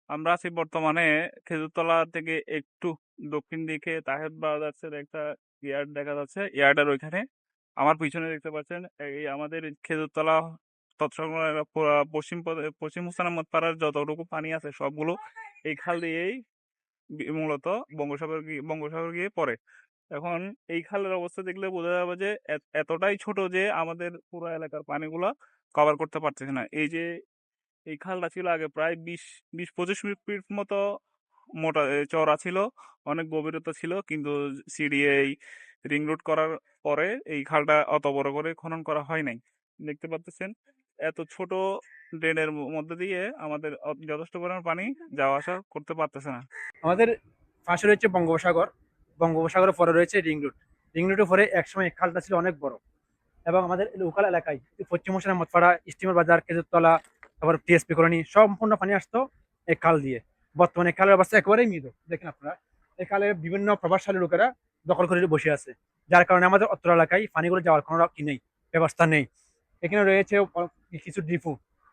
আমরা আছি বর্তমানে খেজুরতলা থেকে একটু দক্ষিণ দিকে তাহের ব্রাদার্সের একটা ইয়ার্ড দেখা যাচ্ছে। ইয়ার্ডের ওইখানে আমার পিছনে দেখতে পাচ্ছেন এই আমাদের এই খেজুরতলা তৎসংলগ্ন এলাকা পশ্চিম হুসানাবাদ পাড়ার যতটুকু পানি আছে সবগুলো এই খাল দিয়েই মূলত বঙ্গোসাগর গিয়ে পড়ে। এখন এই খালের অবস্থা দেখলে বোঝা যাবে যে এতটাই ছোট যে আমাদের পুরো এলাকার পানিগুলা কভার করতে পারতেছে না। এই যে এই খালটা ছিল আগে প্রায় 20-25 ফিট মতো মোটা চওড়া ছিল, অনেক গভীরতা ছিল, কিন্তু সিডিএ এই রিং রোড করার পরে এই খালটা অত বড় করে খনন করা হয় নাই। দেখতে পাচ্ছেন এত ছোট ড্রেনের মধ্যে দিয়ে আমাদের যথেষ্ট পরিমাণ পানি যাওয়া আসা করতে পারতেছে না। আমাদের পাশে রয়েছে বঙ্গোপসাগর। বঙ্গোপসাগরের পরে রয়েছে রিং রোড। রিং রোডের পরে একসময় এই খালটা ছিল অনেক বড়, এবং আমাদের লোকাল এলাকায় পশ্চিম মশলা মতপাড়া, স্টিমার বাজার, খেজুরতলা, তারপর টিএসপি কলোনি সম্পূর্ণ পানি আসতো এই খাল দিয়ে। বর্তমানে খালের অবস্থা একেবারেই মৃদু। দেখেন আপনারা, এই খালে বিভিন্ন প্রভাবশালী লোকেরা দখল করে বসে আছে, যার কারণে আমাদের অত্র এলাকায় পানিগুলো যাওয়ার কোনো কি নেই, ব্যবস্থা নেই। এখানে রয়েছে কিছু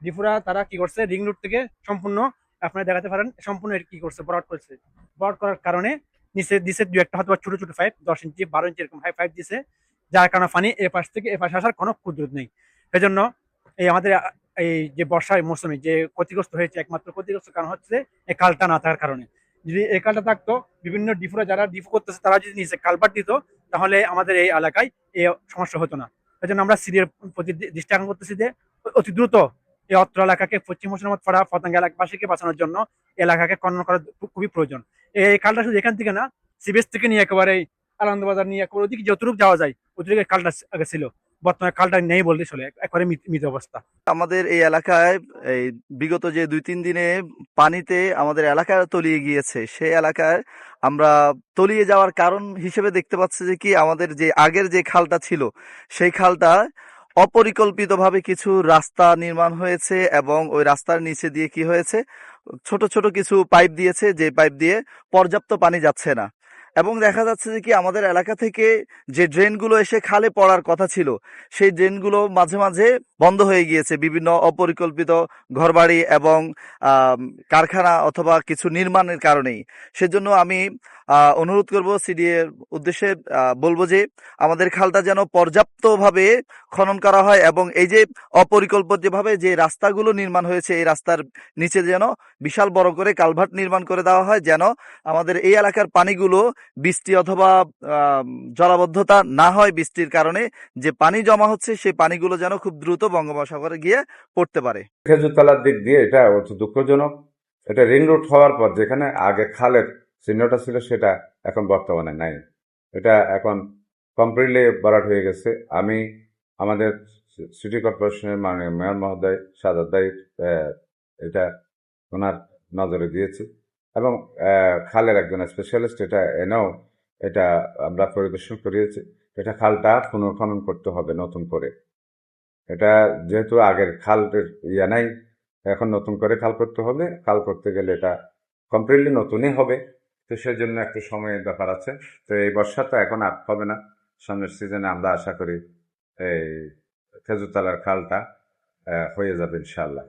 ডিপুরা, তারা কি করছে, রিং রোড থেকে সম্পূর্ণ আপনারা দেখাতে পারেন সম্পূর্ণ কি করছে, বরাট করছে। বরাট করার কারণে নিচে দিছে দু একটা হয়তো ছোট ছোট পাইপ, 10 ইঞ্চি 12 ইঞ্চি এরকম পাইপ দিছে, যার কারণে পানি এ পাশ থেকে এ পাশে আসার কোনো কুদরত নেই। সেজন্য এই আমাদের এই যে বর্ষার মৌসুমে যে ক্ষতিগ্রস্ত হয়েছে, একমাত্র ক্ষতিগ্রস্ত কারণ হচ্ছে এই খালটা না থাকার কারণে। যদি এই খালটা থাকতো, বিভিন্ন ডিপুরা যারা ডিপু করতেছে তারা যদি নিচে কালভার্ট দিত, তাহলে আমাদের এই এলাকায় এই সমস্যা হতো না। সেজন্য আমরা সিরিয়ার প্রতি দৃষ্টি আকর্ষণ করতেছি যে অতি দ্রুত এই অত্র এলাকাকে, পশ্চিম মুর্শিদাবাদ পাড়া পতেঙ্গা এলাকাবাসীকে বাঁচানোর জন্য এলাকাকে খনন করা খুবই প্রয়োজন। এই খালটা শুধু এখান থেকে না, সিবেস থেকে নিয়ে একেবারে আনন্দবাজার নিয়ে একেবারে ওদিকে যতটুকু যাওয়া যায় ওদিকে খালটা আগে ছিল। বর্তমানে খালটা নেই বলতে চলে, একেবারে মৃত অবস্থা। আমাদের এই এলাকায় এই বিগত যে 2-3 দিনে পানিতে আমাদের এলাকা তলিয়ে গিয়েছে। সেই এলাকায় আমরা তলিয়ে যাওয়ার কারণ হিসেবে দেখতে পাচ্ছি যে কি, আমাদের যে আগের যে খালটা ছিল সেই খালটা অপরিকল্পিতভাবে কিছু রাস্তা নির্মাণ হয়েছে, এবং ওই রাস্তার নিচে দিয়ে কি হয়েছে, ছোট ছোট কিছু পাইপ দিয়েছে, যে পাইপ দিয়ে পর্যাপ্ত পানি যাচ্ছে না। এবং দেখা যাচ্ছে যে কি, আমাদের এলাকা থেকে যে ড্রেনগুলো এসে খালে পড়ার কথা ছিল সেই ড্রেনগুলো মাঝে মাঝে বন্ধ হয়ে গিয়েছে বিভিন্ন অপরিকল্পিত ঘরবাড়ি এবং কারখানা অথবা কিছু নির্মাণের কারণেই। সেজন্য আমি অনুরোধ করব সিডিএর উদ্দেশ্যে, বলবো যে আমাদের খালটা যেন পর্যাপ্তভাবে খনন করা হয়, এবং এই যে অপরিকল্পিতভাবে যে রাস্তাগুলো নির্মাণ হয়েছে এই রাস্তার নিচে যেন বিশাল বড় করে কালভার্ট নির্মাণ করে দেওয়া হয়, যেন আমাদের এই এলাকার পানিগুলো বৃষ্টি অথবা জলাবদ্ধতা না হয়, বৃষ্টির কারণে যে পানি জমা হচ্ছে সেই পানিগুলো যেন খুব দ্রুত বঙ্গোপসাগরে গিয়ে পড়তে পারে। খেজুরতলার দিক দিয়ে এটা অতি দুঃখজনক। এটা রিং রোড হওয়ার পর যেখানে আগে খালের চিহ্নটা ছিল সেটা এখন বর্তমানে নাই। এটা এখন কমপ্লিটলি ভরাট হয়ে গেছে। আমি আমাদের সিটি কর্পোরেশনের মাননীয় মেয়র মহোদয় সাজাদ ভাই এটা ওনার নজরে দিয়েছি, এবং খালের একজন স্পেশালিস্ট এটা এনেও এটা আমরা পরিদর্শন করিয়েছি। এটা খালটা পুনর্খনন করতে হবে নতুন করে। এটা যেহেতু আগের খালের ইয়ে নাই, এখন নতুন করে খাল করতে হবে। খাল করতে গেলে এটা কমপ্লিটলি নতুনই হবে, তো সেই জন্য একটু সময়ের ব্যাপার আছে। তো এই বর্ষা তো এখন আর হবে না, সামনের সিজনে আমরা আশা করি এই খেজুরতলার খালটা হয়ে যাবে ইনশাল্লাহ।